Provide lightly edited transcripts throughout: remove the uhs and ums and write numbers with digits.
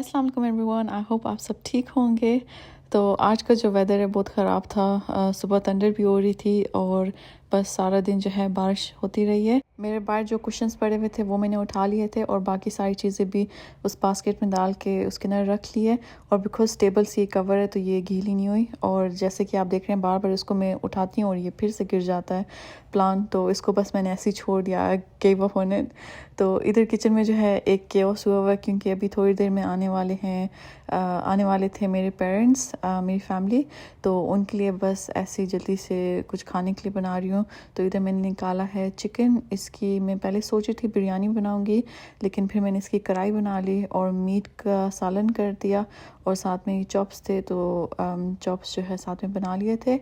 अस्सलाम वालेकुम everyone, I hope आप सब ठीक होंगे। तो आज का जो वेदर है बहुत ख़राब था। सुबह थंडर भी हो रही थी और बस सारा दिन जो है बारिश होती रही है। मेरे बाहर जो कुशन्स पड़े हुए थे वो मैंने उठा लिए थे और बाकी सारी चीज़ें भी उस बास्केट में डाल के उसके अंदर रख लिए। और बिकॉज टेबल से ये कवर है तो ये गीली नहीं हुई। और जैसे कि आप देख रहे हैं बार बार इसको मैं उठाती हूँ और ये फिर से गिर जाता है प्लांट, तो इसको बस मैंने ऐसे ही छोड़ दिया, गिव अप ऑन इट। तो इधर किचन में जो है एक केओस हुआ हुआ है क्योंकि अभी थोड़ी देर में आने वाले थे मेरे पेरेंट्स, मेरी फैमिली। तो उनके लिए बस ऐसे जल्दी से कुछ खाने के लिए बना रही हूँ। तो इधर मैंने निकाला है चिकन। इसकी मैं पहले सोची थी बिरयानी बनाऊंगी, लेकिन फिर मैंने इसकी कढ़ाई बना ली और मीट का सालन कर दिया और साथ में चॉप्स थे तो चॉप्स जो है साथ में बना लिए थे।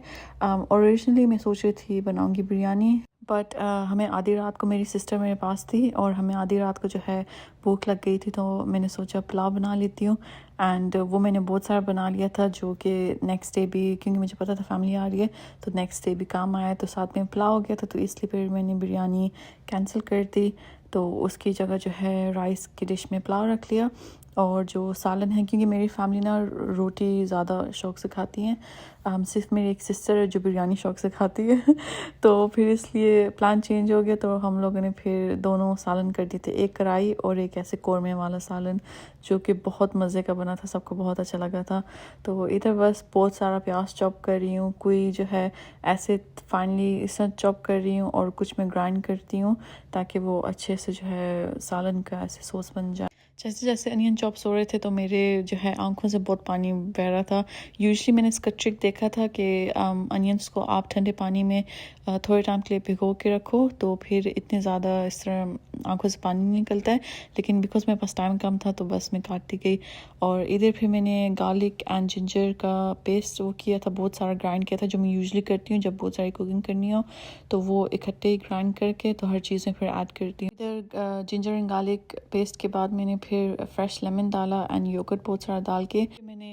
ओरिजिनली मैं सोच रही थी बनाऊंगी बिरयानी, बट हमें आधी रात को मेरी सिस्टर मेरे पास थी और हमें आधी रात को जो है भूख लग गई थी, तो मैंने सोचा पुलाव बना लेती हूँ। एंड वो मैंने बहुत सारा बना लिया था जो कि नेक्स्ट डे भी, क्योंकि मुझे पता था फैमिली आ रही है तो नेक्स्ट डे भी काम आया, तो साथ में पुलाव हो गया था। तो इसलिए फिर मैंने बिरयानी कैंसिल कर दी, तो उसकी जगह जो है राइस की डिश में पुलाव रख लिया। और जो सालन है, क्योंकि मेरी फैमिली ना रोटी ज़्यादा शौक़ से खाती हैं, सिर्फ मेरी एक सिस्टर है जो बिरयानी शौक़ से खाती है तो फिर इसलिए प्लान चेंज हो गया। तो हम लोगों ने फिर दोनों सालन कर दिए थे, एक कढ़ाई और एक ऐसे कौरमे वाला सालन, जो कि बहुत मज़े का बना था, सबको बहुत अच्छा लगा था। तो इधर बस बहुत सारा प्याज चॉप कर रही हूँ, कोई जो है ऐसे फाइनली इसे चॉप कर रही हूँ और कुछ मैं ग्राइंड करती हूँ ताकि वो अच्छे से जो है सालन का ऐसे सॉस बन जाए। जैसे जैसे अनियन चॉप्स हो रहे थे तो मेरे जो है आंखों से बहुत पानी बह रहा था। यूजुअली मैंने इसका ट्रिक देखा था कि अनियंस को आप ठंडे पानी में थोड़े टाइम के लिए भिगो के रखो तो फिर इतने ज़्यादा इस तरह आंखों से पानी नहीं निकलता है, लेकिन बिकॉज मेरे पास टाइम कम था तो बस मैं काटती गई। और इधर फिर मैंने गार्लिक एंड जिंजर का पेस्ट वो किया था, बहुत सारा ग्राइंड किया था, जो मैं यूजुअली करती हूँ जब बहुत सारी कुकिंग करनी हो, तो वो इकट्ठे ही ग्राइंड करके तो हर चीज़ में फिर ऐड करती हूँ। इधर जिंजर एंड गार्लिक पेस्ट के बाद मैंने फिर फ्रेश लेमन डाला एंड योगर्ट बहुत सारा डाल के मैंने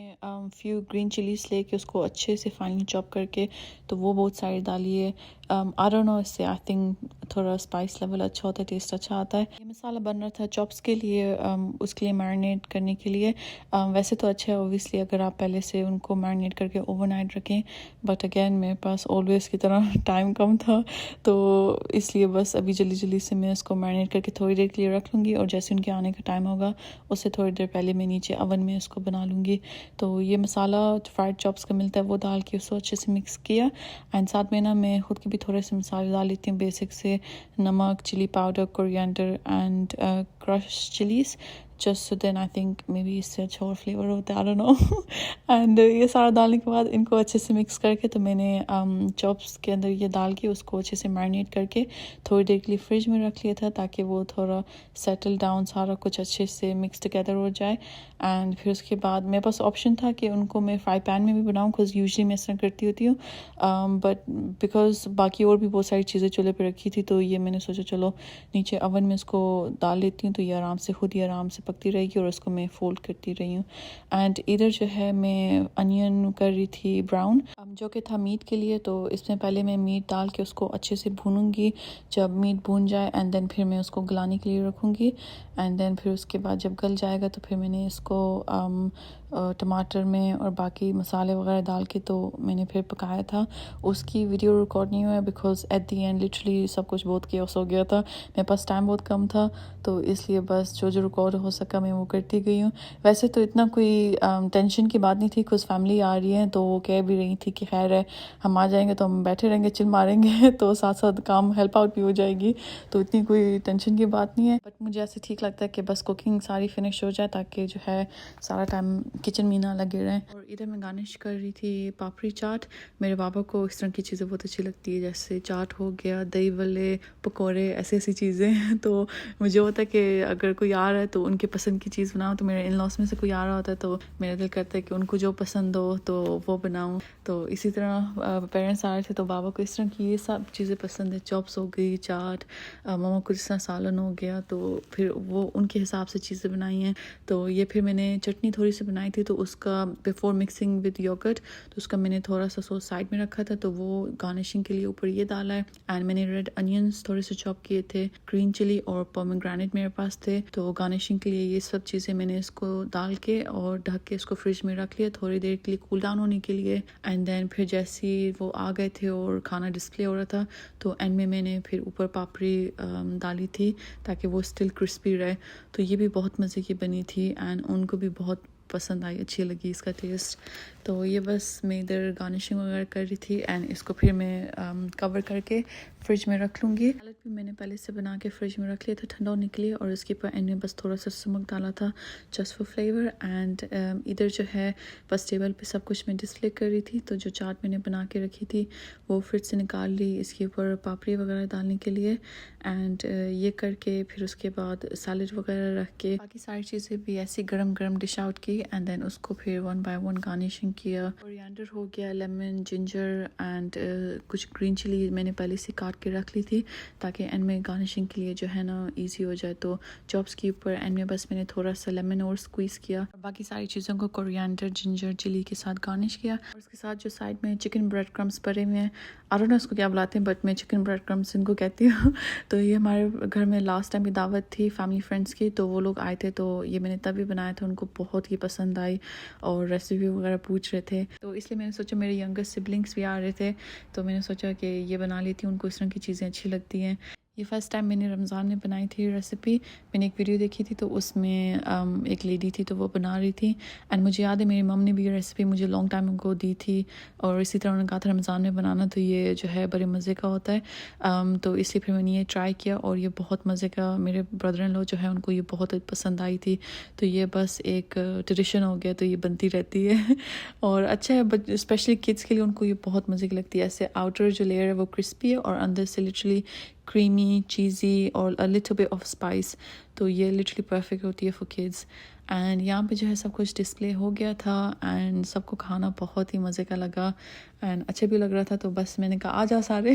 फ्यू ग्रीन चिलीज लेके उसको अच्छे से फाइनली चॉप करके तो वो बहुत सारी डाली है। आई डोंट नो, इससे आई थिंक थोड़ा स्पाइस लेवल अच्छा होता है, टेस्ट अच्छा आता है। ये मसाला बन रहा था चॉप्स के लिए, उसके लिए मैरिनेट करने के लिए। वैसे तो अच्छा है ओबियसली अगर आप पहले से उनको मैरिनेट करके ओवरनाइट रखें, बट अगेन मेरे पास ऑलवेज की तरह टाइम कम था तो इसलिए बस अभी जल्दी जल्दी से मैं उसको मैरिनेट करके थोड़ी देर के लिए रख लूँगी और जैसे उनके आने का टाइम होगा उससे थोड़ी देर पहले मैं नीचे अवन में उसको बना लूँगी। तो ये मसाला फ्राइड चॉप्स का मिलता है वो डाल के उसको अच्छे से मिक्स किया एंड साथ में ना मैं खुद के भी थोड़े से मसाले डाल लेती हूँ बेसिक से, नमक, chilli powder, coriander and crush chillies, just so then I think maybe इससे अच्छा और फ्लेवर होता है, आई डोंट नो एंड ये सारा डालने के बाद इनको अच्छे से मिक्स करके तो मैंने चॉप्स के अंदर ये डाल के उसको अच्छे से मैरिनेट करके थोड़ी देर के लिए फ्रिज में रख लिया था ताकि वो थोड़ा सेटल डाउन, सारा कुछ अच्छे से मिक्स टुगेदर हो जाए। एंड फिर उसके बाद मेरे पास ऑप्शन था कि उनको मैं फ्राई पैन में भी बनाऊँ, बिकॉज यूजली मैं इस तरह करती होती हूँ, बट बिकॉज बाकी और भी बहुत सारी चीज़ें चूल्हे पे रखी थी तो ये मैंने सोचा चलो नीचे अवन में इसको डाल लेती हूँ तो ये आराम से खुद ही आराम से पकती रहेगी और उसको मैं फोल्ड करती रही हूँ। एंड इधर जो है मैं अनियन कर रही थी ब्राउन, जो कि था मीट के लिए। तो इसमें पहले मैं मीट डाल के उसको अच्छे से भूनूंगी, जब मीट भून जाए एंड देन फिर मैं उसको गलाने के लिए रखूँगी एंड देन फिर उसके बाद जब गल जाएगा तो फिर मैंने इसको टमाटर में और बाकी मसाले वगैरह डाल के तो मैंने फिर पकाया था। उसकी वीडियो रिकॉर्ड नहीं हुआ because at the and literally सब कुछ बहुत केओस हो गया था, मेरे पास टाइम बहुत कम था तो इसलिए बस जो जो रिकॉर्ड हो सका मैं वो करती गई हूँ। वैसे तो इतना कोई टेंशन की बात नहीं थी, कुछ फैमिली आ रही है तो वो कह भी रही थी कि खैर है हम आ जाएंगे तो हम बैठे रहेंगे चिल मारेंगे तो साथ साथ काम हेल्प आउट भी हो जाएगी, तो इतनी कोई टेंशन की बात नहीं है। बट मुझे ऐसे ठीक लगता है कि बस कुकिंग सारी फिनिश हो जाए ताकि जो है सारा टाइम किचन में ना लगे रहें। और इधर मैं गार्निश कर रही थी पापड़ी चाट। मेरे पापा को इस तरह की चीज़ें बहुत अच्छी लगती है, जैसे चाट हो गया, दही वले, पकौड़े, ऐसी ऐसी चीज़ें तो मुझे होता है कि अगर कोई आ रहा है तो उनके पसंद की चीज़ बनाऊँ। तो मेरे इन लॉस में से कोई आ रहा होता है तो मेरा दिल करता है कि उनको जो पसंद हो तो वो बनाऊँ, तो इसी तरह पेरेंट्स आ रहे थे तो बाबा को इस तरह की ये सब चीज़ें पसंद है, चॉप्स हो गई, चाट, मामा को जिस तरह सालन हो गया, तो फिर वो उनके हिसाब से चीज़ें बनाई हैं। तो ये फिर मैंने चटनी थोड़ी सी बनाई थी, तो उसका बिफोर मिक्सिंग विद योगर्ट तो उसका मैंने थोड़ा सा सॉस साइड में रखा था, तो वो गार्निशिंग के लिए ऊपर ये डाला है। एंड मैंने रेड अनियंस थोड़े से चॉप किए थे, ग्रीन चिली और पोमेग्रेनेट मेरे पास थे, तो गार्निशिंग के लिए ये सब चीज़ें मैंने इसको डाल के और ढक के इसको फ्रिज में रख लिया थोड़ी देर के लिए कूल डाउन होने के लिए। एंड देन फिर जैसे ही वो आ गए थे और खाना डिस्प्ले हो रहा था, तो एंड में मैंने फिर ऊपर पापड़ी डाली थी ताकि वो स्टिल क्रिस्पी रहे। तो ये भी बहुत मज़े की बनी थी एंड उनको भी बहुत पसंद आई, अच्छी लगी इसका टेस्ट। तो ये बस मैं इधर गार्निशिंग वगैरह कर रही थी एंड इसको फिर मैं कवर करके फ्रिज में रख लूँगी। सैलेड भी मैंने पहले से बना के फ्रिज में रख लिया था ठंडा होने के लिए, और उसके ऊपर एंड में बस थोड़ा सा नमक डाला था जस्ट फॉर फ्लेवर। एंड इधर जो है बस टेबल पे सब कुछ मैं डिस्प्ले कर रही थी, तो जो चाट मैंने बना के रखी थी वो फ्रिज से निकाल ली इसके ऊपर पापड़ी वगैरह डालने के लिए। एंड ये करके फिर उसके बाद सैलेड वगैरह रख के बाकी सारी चीज़ें भी ऐसी गरम गरम डिश आउट की एंड देन उसको फिर वन बाय वन गार्निशिंग किया। कोरिएंडर हो गया, लेमन, जिंजर एंड कुछ ग्रीन चिली मैंने पहले से काट के रख ली थी ताकि एंड में गार्निशिंग के लिए जो है ना इजी हो जाए। तो चॉप्स के ऊपर एंड में बस मैंने थोड़ा सा लेमन और स्क्वीज़ किया, बाकी सारी चीज़ों को कोरिएंडर, जिंजर, चिली के साथ गार्निश किया। और उसके साथ जो साइड में चिकन ब्रेड क्रम्स पड़े हुए हैं, आई डोंट नो उसको क्या बुलाते हैं बट मैं चिकन ब्रेड क्रम्स इनको कहती हूँ। तो ये हमारे घर में लास्ट टाइम भी दावत थी फैमिली फ्रेंड्स की, तो वो लोग आए थे, तो ये मैंने तभी बनाया था, उनको बहुत ही पसंद आई और रेसिपी वगैरह पूछ रहे थे। तो इसलिए मैंने सोचा, मेरे यंगर सिबलिंग्स भी आ रहे थे, तो मैंने सोचा कि ये बना लेती हूँ, उनको इस तरह की चीज़ें अच्छी लगती हैं। ये फ़र्स्ट टाइम मैंने रमज़ान में बनाई थी रेसिपी। मैंने एक वीडियो देखी थी तो उसमें एक लेडी थी तो वो बना रही थी एंड मुझे याद है मेरी मम ने भी ये रेसिपी मुझे लॉन्ग टाइम उनको दी थी और इसी तरह उन्होंने कहा था रमज़ान में बनाना, तो ये जो है बड़े मज़े का होता है। तो इसलिए फिर मैंने ये ट्राई किया और ये बहुत मज़े का, मेरे ब्रदर इन लॉ जो है उनको ये बहुत पसंद आई थी। तो ये बस एक ट्रेडिशन हो गया, तो ये बनती रहती है और अच्छा है, बट स्पेशली किड्स के लिए उनको ये बहुत मज़े की लगती है। ऐसे आउटर जो लेयर है वो क्रिस्पी है और अंदर से लिटरली क्रीमी, चीज़ी और a little bit of spice, तो ये लिटरली परफेक्ट होती है फॉर किड्स। एंड यहाँ पे जो है सब कुछ डिस्प्ले हो गया था एंड सबको खाना बहुत ही मज़े का लगा एंड अच्छा भी लग रहा था। तो बस मैंने कहा आ जाओ सारे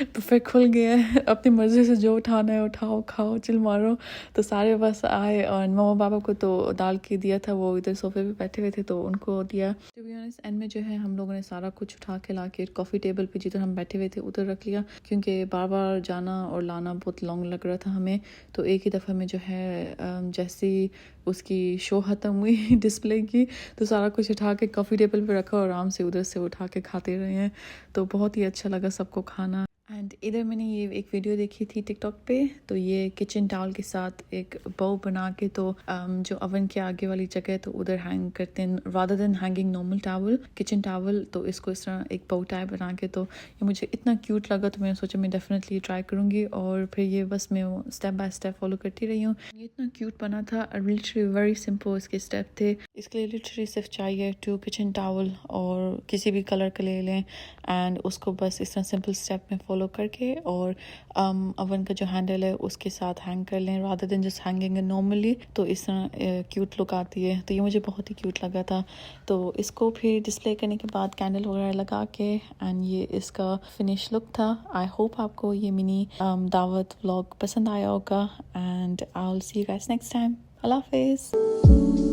बुफे खुल गया है, अपनी मर्ज़ी से जो उठाना है उठाओ, खाओ, चिल मारो। तो सारे बस आए और मम्मा पापा को तो डाल के दिया था, वो इधर सोफे पे बैठे हुए थे तो उनको दिया। टू बी ऑनेस्ट एंड में जो है हम लोगों ने सारा कुछ उठा के ला के कॉफ़ी टेबल पे जिधर हम बैठे हुए थे उधर रख लिया, क्योंकि बार बार जाना और लाना बहुत लॉन्ग लग रहा था हमें। तो एक ही दफ़ा में जो है जैसी उसकी शो ख़त्म हुई डिस्प्ले की, तो सारा कुछ उठा के कॉफ़ी टेबल पे रखा और आराम से उधर से उठा के खाते रहे हैं। तो बहुत ही अच्छा लगा सबको खाना। एंड इधर मैंने ये एक वीडियो देखी थी टिकटॉक पे, तो ये किचन टॉवल के साथ एक बो बना के तो जो ओवन के आगे वाली जगह है तो उधर हैंग करते हैं, rather than hanging normal towel, kitchen towel, तो इसको इस तरह एक बो टाइप बना के, तो ये मुझे इतना क्यूट लगा तो मैंने सोचा मैं डेफिनेटली ट्राई करूँगी। और फिर ये बस मैं स्टेप बाय स्टेप फॉलो करती रही हूँ। ये इतना क्यूट बना था, लिटरली वेरी सिंपल इसके स्टेप थे। इसके लिए लिटरली सिर्फ चाहिए 2 किचन टॉवल और किसी भी कलर का ले लें एंड उसको बस इस तरह सिंपल स्टेप में फॉलो करके और ओवन का जो हैंडल है उसके साथ हैंग कर लें rather than just hanging normally, तो इस तरह क्यूट लुक आती है। तो ये मुझे बहुत ही क्यूट लगा था। तो इसको फिर डिस्प्ले करने के बाद कैंडल वगैरह लगा के एंड ये इसका फिनिश लुक था। आई होप आपको ये मिनी दावत व्लॉग पसंद आया होगा and I will see you guys next time. Allah हाफिज़।